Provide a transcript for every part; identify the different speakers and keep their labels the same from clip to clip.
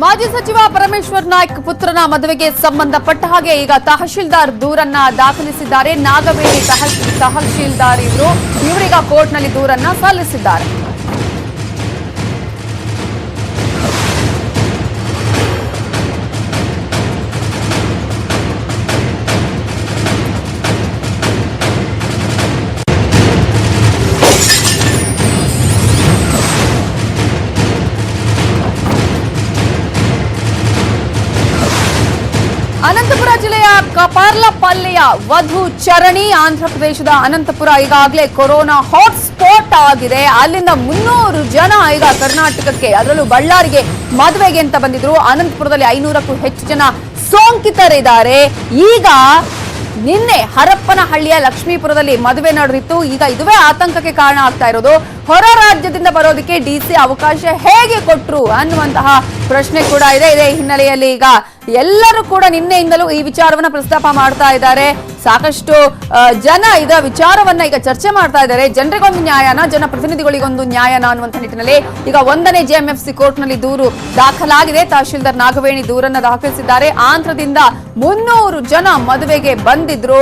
Speaker 1: ಮಾಜಿ ಸಚಿವ ಪರಮೇಶ್ವರ್ ನಾಯ್ಕ್ ಪುತ್ರನ ಮದುವೆಗೆ ಸಂಬಂಧಪಟ್ಟ ಹಾಗೆ ಈಗ ತಹಶೀಲ್ದಾರ್ ದೂರನ್ನ ದಾಖಲಿಸಿದ್ದಾರೆ. ನಾಗವೇಣಿ ತಹಶೀಲ್ದಾರ್ ಇವರೀಗ ಕೋರ್ಟ್ನಲ್ಲಿ ದೂರನ್ನ ಸಲ್ಲಿಸಿದ್ದಾರೆ. ಅನಂತಪುರ ಜಿಲ್ಲೆಯ ಕಪಾರ್ಲಪಲ್ಲಿಯ ವಧು ಚರಣಿ ಆಂಧ್ರಪ್ರದೇಶದ ಅನಂತಪುರ ಈಗಾಗಲೇ ಕೊರೋನಾ ಹಾಟ್ಸ್ಪಾಟ್ ಆಗಿದೆ. ಅಲ್ಲಿಂದ 300 ಜನ ಈಗ ಕರ್ನಾಟಕಕ್ಕೆ, ಅದರಲ್ಲೂ ಬಳ್ಳಾರಿಗೆ ಮದುವೆಗೆ ಅಂತ ಬಂದಿದ್ರು. ಅನಂತಪುರದಲ್ಲಿ 500ಕ್ಕೂ ಹೆಚ್ಚು ಜನ ಸೋಂಕಿತರಿದ್ದಾರೆ. ಈಗ ನಿನ್ನೆ ಹರಪ್ಪನಹಳ್ಳಿಯ ಲಕ್ಷ್ಮೀಪುರದಲ್ಲಿ ಮದುವೆ ನಡೆದಿತ್ತು. ಈಗ ಇದುವೇ ಆತಂಕಕ್ಕೆ ಕಾರಣ ಆಗ್ತಾ ಇರೋದು. ಹೊರ ರಾಜ್ಯದಿಂದ ಬರೋದಕ್ಕೆ ಡಿಸಿ ಅವಕಾಶ ಹೇಗೆ ಕೊಟ್ರು ಅನ್ನುವಂತಹ ಪ್ರಶ್ನೆ ಕೂಡ ಇದೆ. ಇದೇ ಹಿನ್ನೆಲೆಯಲ್ಲಿ ಈಗ ಎಲ್ಲರೂ ಕೂಡ ನಿನ್ನೆಯಿಂದಲೂ ಈ ವಿಚಾರವನ್ನ ಪ್ರಸ್ತಾಪ ಮಾಡ್ತಾ ಇದ್ದಾರೆ. ಸಾಕಷ್ಟು ಜನ ಇದರ ವಿಚಾರವನ್ನ ಈಗ ಚರ್ಚೆ ಮಾಡ್ತಾ ಇದ್ದಾರೆ. ಜನರಿಗೊಂದು ನ್ಯಾಯನ, ಜನಪ್ರತಿನಿಧಿಗಳಿಗೊಂದು ನ್ಯಾಯನ ಅನ್ನುವಂಥ ನಿಟ್ಟಿನಲ್ಲಿ ಈಗ 1ನೇ JMFC ಕೋರ್ಟ್ನಲ್ಲಿ ದೂರು ದಾಖಲಾಗಿದೆ. ತಹಶೀಲ್ದಾರ್ ನಾಗವೇಣಿ ದೂರನ್ನ ದಾಖಲಿಸಿದ್ದಾರೆ. ಆಂಧ್ರದಿಂದ 300 ಜನ ಮದುವೆಗೆ ಬಂದಿದ್ರು.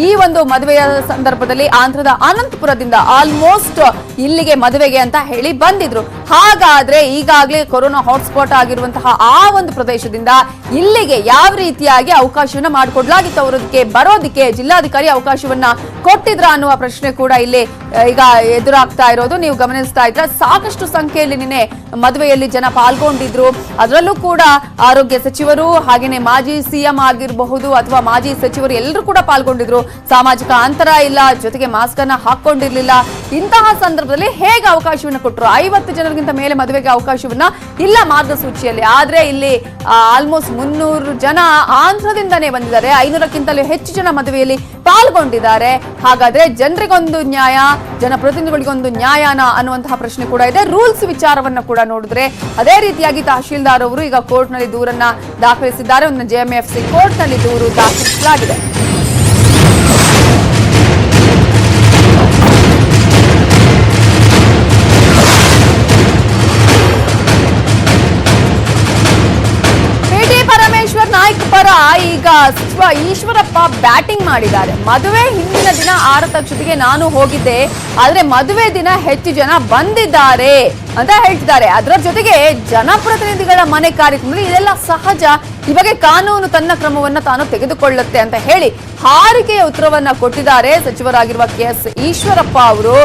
Speaker 1: ಈ ಒಂದು ಮದುವೆಯ ಸಂದರ್ಭದಲ್ಲಿ ಆಂಧ್ರದ ಅನಂತಪುರದಿಂದ ಆಲ್ಮೋಸ್ಟ್ ಇಲ್ಲಿಗೆ ಮದುವೆಗೆ ಅಂತ ಹೇಳಿ ಬಂದಿದ್ರು. ಹಾಗಾದ್ರೆ ಈಗಾಗಲೇ ಕೊರೋನಾ ಹಾಟ್ಸ್ಪಾಟ್ ಆಗಿರುವಂತಹ ಆ ಒಂದು ಪ್ರದೇಶದಿಂದ ಇಲ್ಲಿಗೆ ಯಾವ ರೀತಿಯಾಗಿ ಅವಕಾಶವನ್ನ ಮಾಡಿಕೊಡ್ಲಾಗಿತ್ತು, ಅವರಿಗೆ ಬರೋದಕ್ಕೆ ಜಿಲ್ಲಾಧಿಕಾರಿ ಅವಕಾಶವನ್ನ ಕೊಟ್ಟಿದ್ರ ಅನ್ನುವ ಪ್ರಶ್ನೆ ಕೂಡ ಇಲ್ಲಿ ಈಗ ಎದುರಾಗ್ತಾ ಇರೋದು. ನೀವು ಗಮನಿಸ್ತಾ ಇದ್ರ ಸಾಕಷ್ಟು ಸಂಖ್ಯೆಯಲ್ಲಿ ನಿನ್ನೆ ಮದುವೆಯಲ್ಲಿ ಜನ ಪಾಲ್ಗೊಂಡಿದ್ರು. ಅದರಲ್ಲೂ ಕೂಡ ಆರೋಗ್ಯ ಸಚಿವರು, ಹಾಗೇನೆ ಮಾಜಿ CM ಆಗಿರಬಹುದು ಅಥವಾ ಮಾಜಿ ಸಚಿವರು ಎಲ್ಲರೂ ಕೂಡ ಪಾಲ್ಗೊಂಡಿದ್ರು. ಸಾಮಾಜಿಕ ಅಂತರ ಇಲ್ಲ, ಜೊತೆಗೆ ಮಾಸ್ಕ್ ಅನ್ನ ಹಾಕೊಂಡಿರ್ಲಿಲ್ಲ. ಇಂತಹ ಸಂದರ್ಭದಲ್ಲಿ ಹೇಗೆ ಅವಕಾಶವನ್ನ ಕೊಟ್ಟರು? 50 ಜನರಿಗಿಂತ ಮೇಲೆ ಮದುವೆಗೆ ಅವಕಾಶವನ್ನ ಇಲ್ಲ ಮಾರ್ಗಸೂಚಿಯಲ್ಲಿ. ಆದ್ರೆ ಇಲ್ಲಿ ಆಲ್ಮೋಸ್ಟ್ 300 ಜನ ಆಂಧ್ರದಿಂದನೇ ಬಂದಿದ್ದಾರೆ. 500ಕ್ಕಿಂತಲೂ ಹೆಚ್ಚು ಜನ ಮದುವೆಯಲ್ಲಿ ಪಾಲ್ಗೊಂಡಿದ್ದಾರೆ. ಹಾಗಾದ್ರೆ ಜನರಿಗೊಂದು ನ್ಯಾಯ, ಜನಪ್ರತಿನಿಧಿಗಳಿಗೊಂದು ನ್ಯಾಯನ ಅನ್ನುವಂತಹ ಪ್ರಶ್ನೆ ಕೂಡ ಇದೆ. ರೂಲ್ಸ್ ವಿಚಾರವನ್ನ ಕೂಡ ನೋಡಿದ್ರೆ ಅದೇ ರೀತಿಯಾಗಿ ತಹಶೀಲ್ದಾರ್ ಅವರು ಈಗ ಕೋರ್ಟ್ನಲ್ಲಿ ದೂರನ್ನ ದಾಖಲಿಸಿದ್ದಾರೆ. ಒಂದು JMFC ಕೋರ್ಟ್ನಲ್ಲಿ ದೂರು ದಾಖಲಿಸಲಾಗಿದೆ. ಪರಮೇಶ್ವರ್ ನಾಯ್ಕ್ ಪರ ಈಗ ಸಚಿವ ಈಶ್ವರಪ್ಪ ಬ್ಯಾಟಿಂಗ್ ಮಾಡಿದ್ದಾರೆ. ಮದುವೆ ಹಿಂದಿನ ದಿನ ಆರತಕ್ಷತೆಗೆ ನಾನು ಹೋಗಿದ್ದೆ, ಆದ್ರೆ ಮದುವೆ ದಿನ ಹೆಚ್ಚು ಜನ ಬಂದಿದ್ದಾರೆ ಅಂತ ಹೇಳ್ತಿದ್ದಾರೆ. ಅದರ ಜೊತೆಗೆ ಜನಪ್ರತಿನಿಧಿಗಳ ಮನೆ ಕಾರ್ಯಕ್ರಮದಲ್ಲಿ ಇದೆಲ್ಲ ಸಹಜ, ಇವಾಗ ಕಾನೂನು ತನ್ನ ಕ್ರಮವನ್ನ ತಾನು ತೆಗೆದುಕೊಳ್ಳುತ್ತೆ ಅಂತ ಹೇಳಿ ಹಾರಿಕೆಯ ಉತ್ತರವನ್ನ ಕೊಟ್ಟಿದ್ದಾರೆ ಸಚಿವರಾಗಿರುವ KS ಈಶ್ವರಪ್ಪ ಅವರು.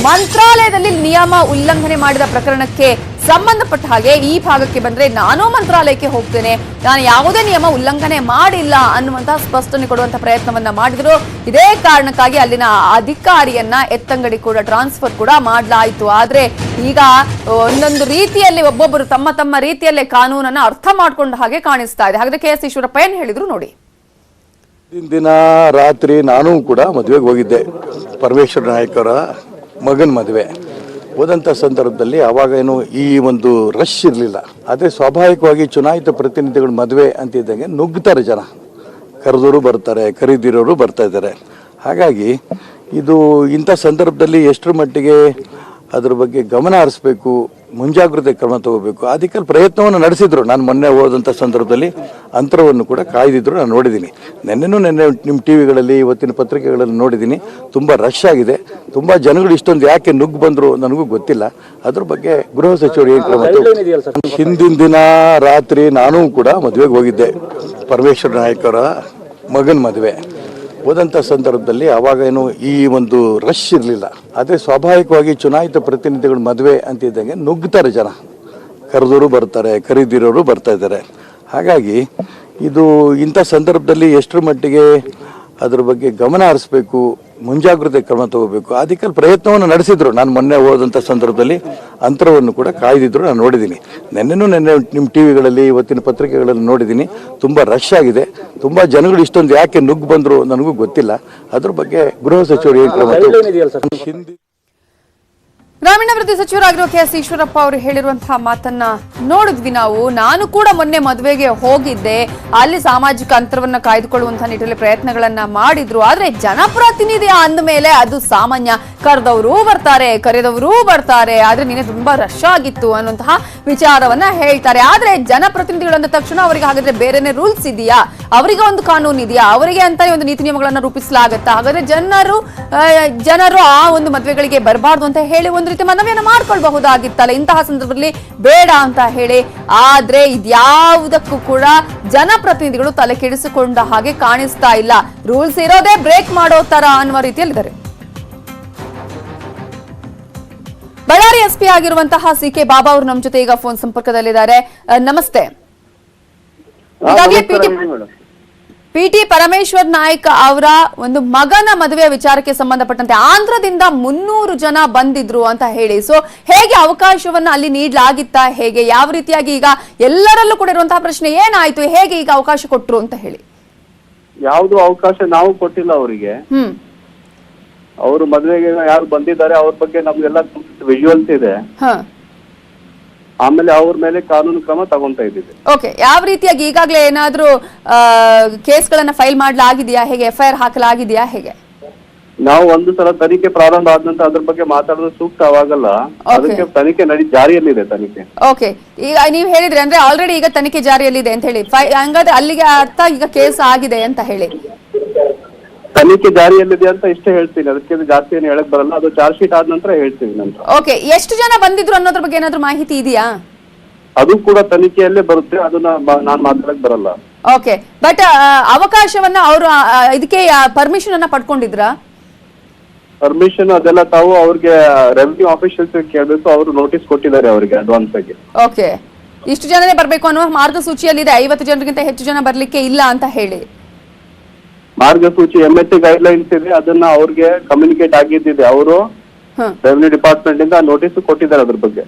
Speaker 1: ಮಂತ್ರಾಲಯದಲ್ಲಿ ನಿಯಮ ಉಲ್ಲಂಘನೆ ಮಾಡಿದ ಪ್ರಕರಣಕ್ಕೆ ಸಂಬಂಧಪಟ್ಟ ಹಾಗೆ ಈ ಭಾಗಕ್ಕೆ ಬಂದ್ರೆ ನಾನು ಮಂತ್ರಾಲಯಕ್ಕೆ ಹೋಗ್ತೇನೆ, ನಾನು ಯಾವುದೇ ನಿಯಮ ಉಲ್ಲಂಘನೆ ಮಾಡಿಲ್ಲ ಅನ್ನುವಂತಹ ಸ್ಪಷ್ಟನೆ ಕೊಡುವಂತಹ ಪ್ರಯತ್ನವನ್ನ ಮಾಡಿದ್ರು. ಇದೇ ಕಾರಣಕ್ಕಾಗಿ ಅಲ್ಲಿನ ಅಧಿಕಾರಿಯನ್ನ ಎತ್ತಂಗಡಿ ಕೂಡ ಟ್ರಾನ್ಸ್ಫರ್ ಕೂಡ ಮಾಡಲಾಯಿತು. ಆದ್ರೆ ಈಗ ಒಂದೊಂದು ರೀತಿಯಲ್ಲಿ ಒಬ್ಬೊಬ್ಬರು ತಮ್ಮ ತಮ್ಮ ರೀತಿಯಲ್ಲೇ ಕಾನೂನನ್ನ ಅರ್ಥ ಮಾಡ್ಕೊಂಡ ಹಾಗೆ ಕಾಣಿಸ್ತಾ ಇದೆ. ಹಾಗಾದ್ರೆ KS ಈಶ್ವರಪ್ಪ ಏನ್ ಹೇಳಿದ್ರು ನೋಡಿ.
Speaker 2: ದಿನ ರಾತ್ರಿ ನಾನು ಕೂಡ ಮದುವೆಗೆ ಹೋಗಿದ್ದೆ. ಪರಮೇಶ್ವರ ನಾಯ್ಕ್ ಅವರ ಮಗನ ಮದುವೆ ಹೋದಂಥ ಸಂದರ್ಭದಲ್ಲಿ ಅವಾಗೇನು ಈ ಒಂದು ರಶ್ ಇರಲಿಲ್ಲ. ಆದರೆ ಸ್ವಾಭಾವಿಕವಾಗಿ ಚುನಾಯಿತ ಪ್ರತಿನಿಧಿಗಳ ಮದುವೆ ಅಂತಿದ್ದಂಗೆ ನುಗ್ತಾರೆ ಜನ, ಕರೆದವರು ಬರ್ತಾರೆ, ಕರೀದಿರೋರು ಬರ್ತಾ ಇದ್ದಾರೆ. ಹಾಗಾಗಿ ಇದು ಇಂಥ ಸಂದರ್ಭದಲ್ಲಿ ಎಷ್ಟರ ಮಟ್ಟಿಗೆ ಅದ್ರ ಬಗ್ಗೆ ಗಮನ ಹರಿಸ್ಬೇಕು, ಮುಂಜಾಗ್ರತೆ ಕ್ರಮ ತಗೋಬೇಕು, ಅದಕ್ಕೆ ಪ್ರಯತ್ನವನ್ನು ನಡೆಸಿದ್ರು. ನಾನು ಮೊನ್ನೆ ಹೋದಂಥ ಸಂದರ್ಭದಲ್ಲಿ ಅಂತರವನ್ನು ಕೂಡ ಕಾಯ್ದಿದ್ರು, ನಾನು ನೋಡಿದ್ದೀನಿ. ನಿನ್ನೆ ನಿಮ್ಮ ಟಿವಿಗಳಲ್ಲಿ ಇವತ್ತಿನ ಪತ್ರಿಕೆಗಳಲ್ಲಿ ನೋಡಿದ್ದೀನಿ. ತುಂಬ ರಶ್ ಆಗಿದೆ, ತುಂಬ ಜನಗಳು ಇಷ್ಟೊಂದು ಯಾಕೆ ನುಗ್ಗು ಬಂದರು ನನಗೂ ಗೊತ್ತಿಲ್ಲ. ಅದ್ರ ಬಗ್ಗೆ ಗೃಹ ಸಚಿವರು ಏನು ಕ್ರಮ ತಗೊಂಡು. ಹಿಂದಿನ ದಿನ ರಾತ್ರಿ ನಾನು ಕೂಡ ಮದುವೆಗೆ ಹೋಗಿದ್ದೆ. ಪರಮೇಶ್ವರ ನಾಯ್ಕ್ ಅವರ ಮಗನ ಮದುವೆ ಹೋದಂಥ ಸಂದರ್ಭದಲ್ಲಿ ಅವಾಗೇನು ಈ ಒಂದು ರಶ್ ಇರಲಿಲ್ಲ. ಆದರೆ ಸ್ವಾಭಾವಿಕವಾಗಿ ಚುನಾಯಿತ ಪ್ರತಿನಿಧಿಗಳ ಮದುವೆ ಅಂತಿದ್ದಂಗೆ ನುಗ್ತಾರೆ ಜನ, ಕರೆದವರು ಬರ್ತಾರೆ, ಕರೀದಿರೋರು ಬರ್ತಾ ಇದ್ದಾರೆ. ಹಾಗಾಗಿ ಇದು ಇಂಥ ಸಂದರ್ಭದಲ್ಲಿ ಎಷ್ಟರ ಮಟ್ಟಿಗೆ ಅದ್ರ ಬಗ್ಗೆ ಗಮನ ಹರಿಸ್ಬೇಕು, ಮುಂಜಾಗ್ರತೆ ಕ್ರಮ ತಗೋಬೇಕು, ಅದಕ್ಕೆ ಪ್ರಯತ್ನವನ್ನು ನಡೆಸಿದ್ರು. ನಾನು ಮೊನ್ನೆ ಹೋದಂಥ ಸಂದರ್ಭದಲ್ಲಿ ಅಂತರವನ್ನು ಕೂಡ ಕಾಯ್ದಿದ್ರು, ನಾನು ನೋಡಿದ್ದೀನಿ. ನಿನ್ನೆ ನಿಮ್ಮ ಟಿವಿಗಳಲ್ಲಿ ಇವತ್ತಿನ ಪತ್ರಿಕೆಗಳಲ್ಲಿ ನೋಡಿದ್ದೀನಿ. ತುಂಬ ರಶ್ ಆಗಿದೆ, ತುಂಬ ಜನಗಳು ಇಷ್ಟೊಂದು ಯಾಕೆ ನುಗ್ಗು ಬಂದರು ನನಗೂ ಗೊತ್ತಿಲ್ಲ. ಅದ್ರ ಬಗ್ಗೆ ಗೃಹ ಸಚಿವರು ಏನು ಕ್ರಮ ತಗೊಂಡು.
Speaker 1: ಗ್ರಾಮೀಣಾಭಿವೃದ್ಧಿ ಸಚಿವರಾಗಿರುವ ಕೆ.ಎಸ್. ಈಶ್ವರಪ್ಪ ಅವರು ಹೇಳಿರುವಂತಹ ಮಾತನ್ನ ನೋಡಿದ್ವಿ ನಾವು. ನಾನು ಕೂಡ ಮೊನ್ನೆ ಮದುವೆಗೆ ಹೋಗಿದ್ದೆ, ಅಲ್ಲಿ ಸಾಮಾಜಿಕ ಅಂತರವನ್ನ ಕಾಯ್ದುಕೊಳ್ಳುವಂತಹ ನಿಟ್ಟಿನಲ್ಲಿ ಪ್ರಯತ್ನಗಳನ್ನ ಮಾಡಿದ್ರು. ಆದ್ರೆ ಜನಪ್ರತಿನಿಧಿ ಅಂದ ಮೇಲೆ ಅದು ಸಾಮಾನ್ಯ, ಕರೆದವರು ಬರ್ತಾರೆ, ಕರೆದವರು ಬರ್ತಾರೆ. ಆದ್ರೆ ನಿನ್ನೆ ತುಂಬಾ ರಶ್ ಆಗಿತ್ತು ಅನ್ನುವಂತಹ ವಿಚಾರವನ್ನ ಹೇಳ್ತಾರೆ. ಆದ್ರೆ ಜನಪ್ರತಿನಿಧಿಗಳು ಅಂದ ತಕ್ಷಣ ಅವರಿಗೆ ಹಾಗಾದ್ರೆ ಬೇರೆನೆ ರೂಲ್ಸ್ ಇದೆಯಾ, ಅವರಿಗೆ ಒಂದು ಕಾನೂನು ಇದೆಯಾ, ಅವರಿಗೆ ಅಂತಾನೆ ಒಂದು ನೀತಿ ನಿಯಮಗಳನ್ನ ರೂಪಿಸಲಾಗತ್ತಾ? ಹಾಗಾದ್ರೆ ಜನರು ಆ ಒಂದು ಮದುವೆಗಳಿಗೆ ಬರಬಾರ್ದು ಅಂತ ಹೇಳಿ ಒಂದು ರೀತಿ ಮನವಿಯನ್ನ ಮಾಡ್ಕೊಳ್ಬಹುದಾಗಿತ್ತಲ್ಲ ಇಂತಹ ಸಂದರ್ಭದಲ್ಲಿ ಬೇಡ ಅಂತ ಹೇಳಿ. ಆದ್ರೆ ಇದ್ಯಾವುದಕ್ಕೂ ಕೂಡ ಜನಪ್ರತಿನಿಧಿಗಳು ತಲೆ ಕೆಡಿಸಿಕೊಂಡ ಹಾಗೆ ಕಾಣಿಸ್ತಾ ಇಲ್ಲ. ರೂಲ್ಸ್ ಇರೋದೇ ಬ್ರೇಕ್ ಮಾಡೋ ತರ ಅನ್ನುವ ರೀತಿಯಲ್ಲಿದ್ದಾರೆ. ಬಳ್ಳಾರಿ ಎಸ್ಪಿ ಆಗಿರುವಂತಹ ಸಿ.ಕೆ. ಬಾಬಾ ಅವರು ನಮ್ಮ ಜೊತೆ ಈಗ ಫೋನ್ ಸಂಪರ್ಕದಲ್ಲಿದ್ದಾರೆ. ನಮಸ್ತೆ. ಪಿ.ಟಿ. ಪರಮೇಶ್ವರ್ ನಾಯ್ಕ ಅವರ ಒಂದು ಮಗನ ಮದುವೆ ವಿಚಾರಕ್ಕೆ ಸಂಬಂಧಪಟ್ಟಂತೆ ಆಂಧ್ರದಿಂದ 300 ಜನ ಬಂದಿದ್ರು ಅಂತ ಹೇಳಿ, ಸೊ ಹೇಗೆ ಅವಕಾಶವನ್ನ ಅಲ್ಲಿ ನೀಡಲಾಗಿತ್ತಾ, ಹೇಗೆ ಯಾವ ರೀತಿಯಾಗಿ ಈಗ ಎಲ್ಲರಲ್ಲೂ ಕೂಡ ಇರುವಂತಹ ಪ್ರಶ್ನೆ ಏನಾಯ್ತು, ಹೇಗೆ ಈಗ ಅವಕಾಶ ಕೊಟ್ರು ಅಂತ ಹೇಳಿ?
Speaker 3: ಯಾವ್ದು ಅವಕಾಶ ನಾವು ಕೊಟ್ಟಿಲ್ಲ ಅವರಿಗೆ. ಅವರು ಮದುವೆಗೆ ಯಾರು ಬಂದಿದ್ದಾರೆ ಅವ್ರ ಬಗ್ಗೆ ನಮ್ಗೆಲ್ಲ ವಿಜುವಲ್ಸ್ ಇದೆ. ಆಮೇಲೆ ಅವ್ರ ಮೇಲೆ ಕಾನೂನು ಕ್ರಮ ತಗೊಂತಾ ಇದ್ದೀವಿ.
Speaker 1: ಓಕೆ, ಯಾವ ರೀತಿಯಾಗಿ ಈಗಾಗಲೇ ಏನಾದ್ರೂ ಕೇಸ್ಗಳನ್ನ ಫೈಲ್ ಮಾಡಲಾಗಿದೆಯಾ, ಹೇಗೆ ಎಫ್ಐಆರ್ ಹಾಕಲಾಗಿದೆಯಾ, ಹೇಗೆ?
Speaker 3: ನಾವು ಒಂದು ಸಲ ತನಿಖೆ ಪ್ರಾರಂಭ ಆದ ನಂತರ ಅದ್ರ ಬಗ್ಗೆ ಮಾತಾಡೋದು ಸೂಕ್ತವಾಗಲ್ಲ. ಅದಕ್ಕೆ ತನಿಖೆ ಜಾರಿಯಲ್ಲಿದೆ ತನಿಖೆ.
Speaker 1: ಓಕೆ, ಈಗ ನೀವು ಹೇಳಿದ್ರಿ ಅಂದ್ರೆ ಆಲ್ರೆಡಿ ಈಗ ತನಿಖೆ ಜಾರಿಯಲ್ಲಿದೆ ಅಂತ ಹೇಳಿ, ಹಂಗಾದ್ರೆ ಅಲ್ಲಿಗೆ ಅರ್ಥ ಈಗ ಕೇಸ್ ಆಗಿದೆ ಅಂತ ಹೇಳಿ?
Speaker 3: ತನಿಖೆ ಜಾರಿಯಲ್ಲಿದೆ ಅಂತ ಇಷ್ಟೇ ಹೇಳ್ತೀನಿ, ಅದಕ್ಕೆ ಜಾಸ್ತಿ ಏನು ಹೇಳಕ್ ಬರಲ್ಲ. ಅದು ಚಾರ್ಜ್ ಶೀಟ್ ಆದ ನಂತರ ಹೇಳ್ತೀವಿ ನಂತರ.
Speaker 1: ಓಕೆ, ಎಷ್ಟು ಜನ ಬಂದಿದ್ರು ಅನ್ನೋದ್ರ ಬಗ್ಗೆ ಏನಾದ್ರು ಮಾಹಿತಿ ಇದೆಯಾ?
Speaker 3: ಅದು ಕೂಡ ತನಿಖೆಯಲ್ಲೇ ಬರುತ್ತೆ, ಅದನ್ನ ನಾನ್ ಮಾತಾಡಕ್ ಬರಲ್ಲ.
Speaker 1: ಓಕೆ, ಬಟ್ ಅವಕಾಶವನ್ನ ಅವರು ಇದಕ್ಕೆ ಪರ್ಮಿಷನ್ ಅನ್ನ ಪಡ್ಕೊಂಡಿದ್ರಾ?
Speaker 3: ಪರ್ಮಿಷನ್ ಅದೆಲ್ಲ ತಾವು ಅವ್ರಿಗೆ ರೆವಿನ್ಯೂ ಆಫೀಷಿಯಲ್ಸ್ ಕೇಳಬೇಕು, ಅವರು ನೋಟಿಸ್ ಕೊಟ್ಟಿದ್ದಾರೆ ಅವರಿಗೆ ಅಡ್ವಾನ್ಸ್ ಆಗಿ.
Speaker 1: ಓಕೆ, ಇಷ್ಟು ಜನನೇ ಬರ್ಬೇಕು ಅನ್ನೋ ಮಾರ್ಗಸೂಚಿಯಲ್ಲಿದೆ, 50 ಜನರಿಗಿಂತ ಹೆಚ್ಚು ಜನ ಬರ್ಲಿಕ್ಕೆ ಇಲ್ಲ ಅಂತ ಹೇಳಿ.
Speaker 3: ಮಾರ್ಗಸೂಚಿ MHA ಗೈಡ್ಲೈನ್ಸ್ ಇದೆ, ಅದನ್ನ ಅವ್ರಿಗೆ ಕಮ್ಯುನಿಕೇಟ್ ಆಗಿದ್ದಿದೆ. ಅವರು ರೆವಿನ್ಯೂ ಡಿಪಾರ್ಟ್ಮೆಂಟ್ ಇಂದ ನೋಟಿಸ್ ಕೊಟ್ಟಿದ್ದಾರೆ ಅದ್ರ ಬಗ್ಗೆ.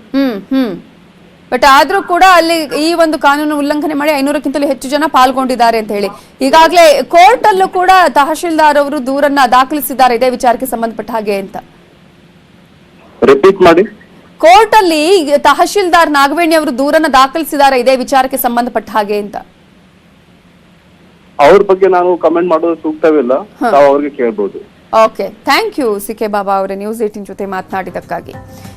Speaker 1: ಬಟ್ ಆದ್ರೂ ಕೂಡ ಅಲ್ಲಿ ಈ ಒಂದು ಕಾನೂನು ಉಲ್ಲಂಘನೆ ಮಾಡಿ 500ಕ್ಕಿಂತಲೂ ಹೆಚ್ಚು ಜನ ಪಾಲ್ಗೊಂಡಿದ್ದಾರೆ ಅಂತ ಹೇಳಿ ಈಗಾಗಲೇ ಕೋರ್ಟ್ ಅಲ್ಲೂ ಕೂಡ ತಹಶೀಲ್ದಾರ್ ಅವರು ದೂರನ್ನ ದಾಖಲಿಸಿದ್ದಾರೆ ಇದೇ ವಿಚಾರಕ್ಕೆ ಸಂಬಂಧಪಟ್ಟ ಹಾಗೆ ಅಂತ.
Speaker 3: ರಿಪೀಟ್ ಮಾಡಿ.
Speaker 1: ಕೋರ್ಟ್ ಅಲ್ಲಿ ತಹಶೀಲ್ದಾರ್ ನಾಗವೇಣಿ ಅವರು ದೂರನ್ನ ದಾಖಲಿಸಿದ್ದಾರೆ ಇದೇ ವಿಚಾರಕ್ಕೆ ಸಂಬಂಧಪಟ್ಟ ಹಾಗೆ ಅಂತ.
Speaker 3: ಅವ್ರ ಬಗ್ಗೆ ನಾನು ಕಮೆಂಟ್ ಮಾಡೋದು ಸೂಕ್ತವಿಲ್ಲ, ತಾವು ಅವ್ರಿಗೆ ಕೇಳಬಹುದು.
Speaker 1: Okay, thank you C. K Baba news 18 ಜೊತೆ ಮಾತನಾಡಿದಕ್ಕಾಗಿ.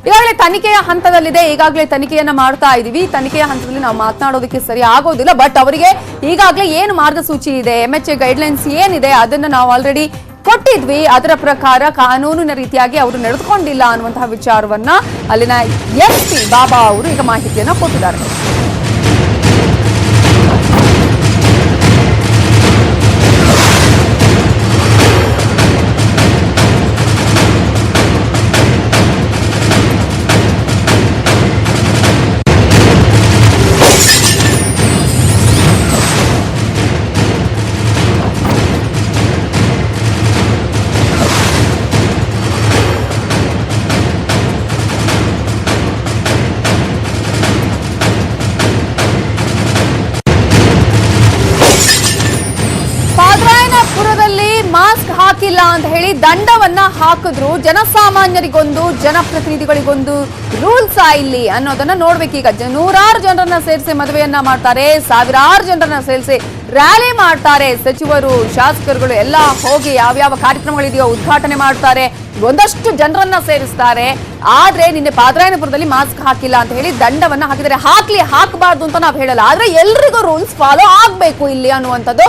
Speaker 1: ಈಗಾಗಲೇ ತನಿಖೆಯ ಹಂತದಲ್ಲಿದೆ, ಈಗಾಗಲೇ ತನಿಖೆಯನ್ನ ಮಾಡ್ತಾ ಇದೀವಿ. ತನಿಖೆಯ ಹಂತದಲ್ಲಿ ನಾವು ಮಾತನಾಡೋದಕ್ಕೆ ಸರಿ ಆಗೋದಿಲ್ಲ, ಬಟ್ ಅವರಿಗೆ ಈಗಾಗಲೇ ಏನು ಮಾರ್ಗಸೂಚಿ ಇದೆ, MHA ಗೈಡ್ಲೈನ್ಸ್ ಏನಿದೆ ಅದನ್ನ ನಾವು ಆಲ್ರೆಡಿ ಕೊಟ್ಟಿದ್ವಿ. ಅದರ ಪ್ರಕಾರ ಕಾನೂನಿನ ರೀತಿಯಾಗಿ ಅವರು ನಡೆದುಕೊಂಡಿಲ್ಲ ಅನ್ನುವಂತಹ ವಿಚಾರವನ್ನ ಅಲ್ಲಿನ ಎಸ್ಪಿ ಬಾಬಾ ಅವರು ಈಗ ಮಾಹಿತಿಯನ್ನ ಕೊಟ್ಟಿದ್ದಾರೆ. ಮಾಸ್ಕ್ ಹಾಕಿಲ್ಲ ಅಂತ ಹೇಳಿ ದಂಡವನ್ನ ಹಾಕಿದ್ರು. ಜನಸಾಮಾನ್ಯರಿಗೊಂದು ಜನಪ್ರತಿನಿಧಿಗಳಿಗೊಂದು ರೂಲ್ಸ್ ಇಲ್ಲಿ ಅನ್ನೋದನ್ನ ನೋಡ್ಬೇಕೀಗ. ನೂರಾರು ಜನರನ್ನ ಸೇರಿಸಿ ಮದುವೆಯನ್ನ ಮಾಡ್ತಾರೆ, ಸಾವಿರಾರು ಜನರನ್ನ ಸೇರಿಸಿ ರ್ಯಾಲಿ ಮಾಡ್ತಾರೆ. ಸಚಿವರು ಶಾಸಕರುಗಳು ಎಲ್ಲ ಹೋಗಿ ಯಾವ್ಯಾವ ಕಾರ್ಯಕ್ರಮಗಳಿದೆಯೋ ಉದ್ಘಾಟನೆ ಮಾಡ್ತಾರೆ, ಒಂದಷ್ಟು ಜನರನ್ನ ಸೇರಿಸ್ತಾರೆ. ಆದ್ರೆ ನಿನ್ನೆ ಪಾದರಾಯನಪುರದಲ್ಲಿ ಮಾಸ್ಕ್ ಹಾಕಿಲ್ಲ ಅಂತ ಹೇಳಿ ದಂಡವನ್ನ ಹಾಕಿದರೆ. ಹಾಕಬಾರ್ದು ಅಂತ ನಾವು ಹೇಳಲ್ಲ, ಆದ್ರೆ ಎಲ್ರಿಗೂ ರೂಲ್ಸ್ ಫಾಲೋ ಆಗ್ಬೇಕು ಇಲ್ಲಿ ಅನ್ನುವಂಥದ್ದು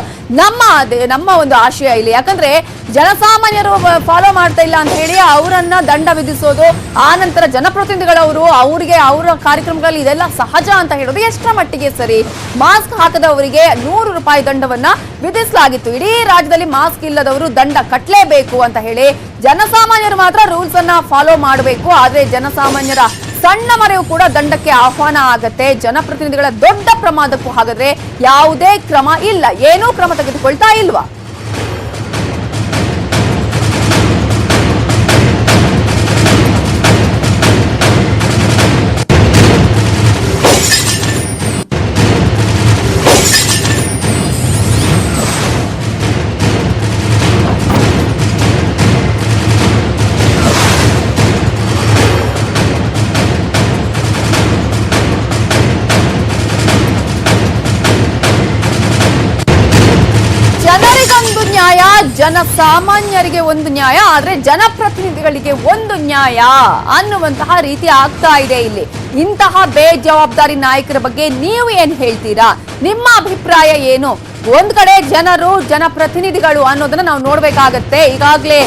Speaker 1: ನಮ್ಮ ಒಂದು ಆಶಯ ಇಲ್ಲಿ. ಯಾಕಂದ್ರೆ ಜನಸಾಮಾನ್ಯರು ಫಾಲೋ ಮಾಡ್ತಾ ಇಲ್ಲ ಅಂತ ಹೇಳಿ ಅವರನ್ನ ದಂಡ ವಿಧಿಸೋದು, ಆ ನಂತರ ಜನಪ್ರತಿನಿಧಿಗಳವರು ಅವರಿಗೆ ಅವರ ಕಾರ್ಯಕ್ರಮಗಳಲ್ಲಿ ಇದೆಲ್ಲ ಸಹಜ ಅಂತ ಹೇಳೋದು ಎಷ್ಟರ ಮಟ್ಟಿಗೆ ಸರಿ? ಮಾಸ್ಕ್ ಹಾಕದವರಿಗೆ 100 ರೂಪಾಯಿ ದಂಡವನ್ನ ವಿಧಿಸಲಾಗಿತ್ತು. ಇಡೀ ರಾಜ್ಯದಲ್ಲಿ ಮಾಸ್ಕ್ ಇಲ್ಲದವರು ದಂಡ ಕಟ್ಟಲೇಬೇಕು ಅಂತ ಹೇಳಿ. ಜನಸಾಮಾನ್ಯರು ಮಾತ್ರ ರೂಲ್ಸ್ ಅನ್ನ ಫಾಲೋ ಮಾಡಬೇಕು, ಆದ್ರೆ ಜನಸಾಮಾನ್ಯರ ಸಣ್ಣ ಮರೆಯೂ ಕೂಡ ದಂಡಕ್ಕೆ ಆಹ್ವಾನ ಆಗತ್ತೆ. ಜನಪ್ರತಿನಿಧಿಗಳ ದೊಡ್ಡ ಪ್ರಮಾದಕ್ಕೂ ಹಾಗಾದ್ರೆ ಯಾವುದೇ ಕ್ರಮ ಇಲ್ಲ, ಏನೂ ಕ್ರಮ ತೆಗೆದುಕೊಳ್ತಾ ಇಲ್ವಾ? ಜನಸಾಮಾನ್ಯರಿಗೆ ಒಂದು ನ್ಯಾಯ, ಆದ್ರೆ ಜನಪ್ರತಿನಿಧಿಗಳಿಗೆ ಒಂದು ನ್ಯಾಯ ಅನ್ನುವಂತಹ ರೀತಿ ಆಗ್ತಾ ಇದೆ ಇಲ್ಲಿ. ಇಂತಹ ಬೇಜವಾಬ್ದಾರಿ ನಾಯಕರ ಬಗ್ಗೆ ನೀವು ಏನ್ ಹೇಳ್ತೀರಾ? ನಿಮ್ಮ ಅಭಿಪ್ರಾಯ ಏನು? ಒಂದ್ ಕಡೆ ಜನರು, ಜನಪ್ರತಿನಿಧಿಗಳು ಅನ್ನೋದನ್ನ ನಾವು ನೋಡ್ಬೇಕಾಗತ್ತೆ. ಈಗಾಗಲೇ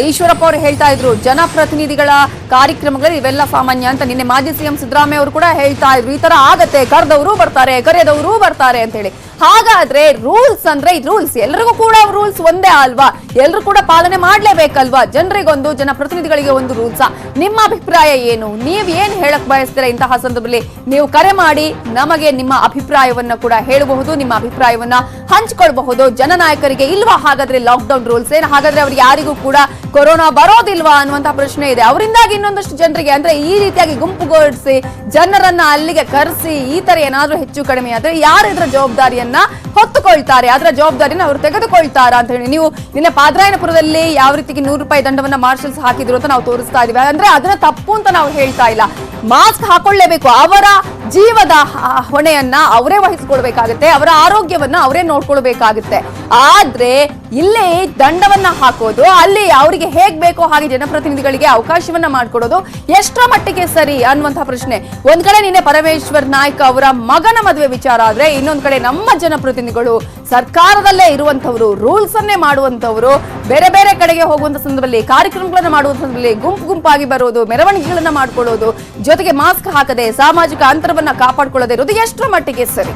Speaker 1: ಈಶ್ವರಪ್ಪ ಅವರು ಹೇಳ್ತಾ ಇದ್ರು, ಜನಪ್ರತಿನಿಧಿಗಳ ಕಾರ್ಯಕ್ರಮಗಳು ಇವೆಲ್ಲ ಸಾಮಾನ್ಯ ಅಂತ. ನಿನ್ನೆ ಮಾಜಿ ಸಿಎಂ ಸಿದ್ದರಾಮಯ್ಯ ಅವರು ಕೂಡ ಹೇಳ್ತಾ ಇದ್ರು, ಈ ತರ ಆಗತ್ತೆ, ಕರೆದವರು ಬರ್ತಾರೆ, ಕರೆಯದವರು ಬರ್ತಾರೆ ಅಂತ ಹೇಳಿ. ಹಾಗಾದ್ರೆ ರೂಲ್ಸ್ ಅಂದ್ರೆ ಈ ರೂಲ್ಸ್ ಎಲ್ರಿಗೂ ಕೂಡ ರೂಲ್ಸ್ ಒಂದೇ ಅಲ್ವಾ? ಎಲ್ರು ಕೂಡ ಪಾಲನೆ ಮಾಡ್ಲೇಬೇಕಲ್ವಾ? ಜನರಿಗೊಂದು, ಜನಪ್ರತಿನಿಧಿಗಳಿಗೆ ಒಂದು ರೂಲ್ಸ್. ನಿಮ್ಮ ಅಭಿಪ್ರಾಯ ಏನು? ನೀವ್ ಏನ್ ಹೇಳಕ್ ಬಯಸ್ತೀರಾ ಇಂತಹ ಸಂದರ್ಭದಲ್ಲಿ? ನೀವು ಕರೆ ಮಾಡಿ ನಮಗೆ ನಿಮ್ಮ ಅಭಿಪ್ರಾಯವನ್ನ ಕೂಡ ಹೇಳಬಹುದು, ನಿಮ್ಮ ಅಭಿಪ್ರಾಯವನ್ನ ಹಂಚಿಕೊಳ್ಬಹುದು. ಜನನಾಯಕರಿಗೆ ಇಲ್ವಾ ಹಾಗಾದ್ರೆ ಲಾಕ್ಡೌನ್ ರೂಲ್ಸ್? ಏನ್ ಹಾಗಾದ್ರೆ ಅವ್ರಿಗೆ ಯಾರಿಗೂ ಕೂಡ ಕೊರೋನಾ ಬರೋದಿಲ್ವಾ ಅನ್ನುವಂತಹ ಪ್ರಶ್ನೆ ಇದೆ. ಅವರಿಂದಾಗಿ ಇನ್ನೊಂದಷ್ಟು ಜನರಿಗೆ, ಅಂದ್ರೆ ಈ ರೀತಿಯಾಗಿ ಗುಂಪುಗೂಡಿಸಿ ಜನರನ್ನ ಅಲ್ಲಿಗೆ ಕರೆಸಿ ಈ ತರ ಏನಾದ್ರೂ ಹೆಚ್ಚು ಕಡಿಮೆ ಆದ್ರೆ ಯಾರು ಇದರ ಜವಾಬ್ದಾರಿಯನ್ನ ಹೊತ್ತುಕೊಳ್ತಾರೆ? ಅದರ ಜವಾಬ್ದಾರಿನ ಅವರು ತೆಗೆದುಕೊಳ್ತಾರಾ ಅಂತ ಹೇಳಿ. ನೀವು ನಿನ್ನೆ ಪಾದರಾಯನಪುರದಲ್ಲಿ ಯಾವ ರೀತಿಗೆ 100 ರೂಪಾಯಿ ದಂಡವನ್ನ ಮಾರ್ಷಲ್ಸ್ ಹಾಕಿದ್ರು ಅಂತ ನಾವು ತೋರಿಸ್ತಾ ಇದೀವಿ. ಅಂದ್ರೆ ಅದನ್ನ ತಪ್ಪು ಅಂತ ನಾವು ಹೇಳ್ತಾ ಇಲ್ಲ. ಮಾಸ್ಕ್ ಹಾಕೊಳ್ಳೇಬೇಕು, ಅವರ ಜೀವದ ಹೊಣೆಯನ್ನ ಅವರೇ ವಹಿಸಿಕೊಳ್ಬೇಕಾಗುತ್ತೆ, ಅವರ ಆರೋಗ್ಯವನ್ನ ಅವರೇ ನೋಡ್ಕೊಳ್ಬೇಕಾಗುತ್ತೆ. ಆದ್ರೆ ಇಲ್ಲಿ ದಂಡವನ್ನ ಹಾಕೋದು, ಅಲ್ಲಿ ಅವರಿಗೆ ಹೇಗ್ ಬೇಕೋ ಹಾಗೆ ಜನಪ್ರತಿನಿಧಿಗಳಿಗೆ ಅವಕಾಶವನ್ನ ಮಾಡ್ಕೊಡೋದು ಎಷ್ಟರ ಮಟ್ಟಿಗೆ ಸರಿ ಅನ್ನುವಂತಹ ಪ್ರಶ್ನೆ. ಒಂದ್ ಕಡೆ ನಿನ್ನೆ ಪರಮೇಶ್ವರ್ ನಾಯ್ಕ ಅವರ ಮಗನ ಮದುವೆ ವಿಚಾರ ಆದ್ರೆ, ಇನ್ನೊಂದ್ ಕಡೆ ನಮ್ಮ ಜನಪ್ರತಿನಿಧಿಗಳು ಸರ್ಕಾರದಲ್ಲೇ ಇರುವಂತವರು, ರೂಲ್ಸ್ ಅನ್ನೇ ಮಾಡುವಂತವರು, ಬೇರೆ ಬೇರೆ ಕಡೆಗೆ ಹೋಗುವಂತ ಸಂದರ್ಭದಲ್ಲಿ, ಕಾರ್ಯಕ್ರಮಗಳನ್ನ ಮಾಡುವಂತ ಸಂದರ್ಭದಲ್ಲಿ ಗುಂಪಾಗಿ ಬರೋದು, ಮೆರವಣಿಗೆಗಳನ್ನ ಮಾಡ್ಕೊಳ್ಳೋದು, ಜೊತೆಗೆ ಮಾಸ್ಕ್ ಹಾಕದೆ ಸಾಮಾಜಿಕ ಅಂತರವನ್ನ ಕಾಪಾಡ್ಕೊಳ್ಳದೆ ಇರೋದು ಎಷ್ಟರ ಮಟ್ಟಿಗೆ ಸರಿ?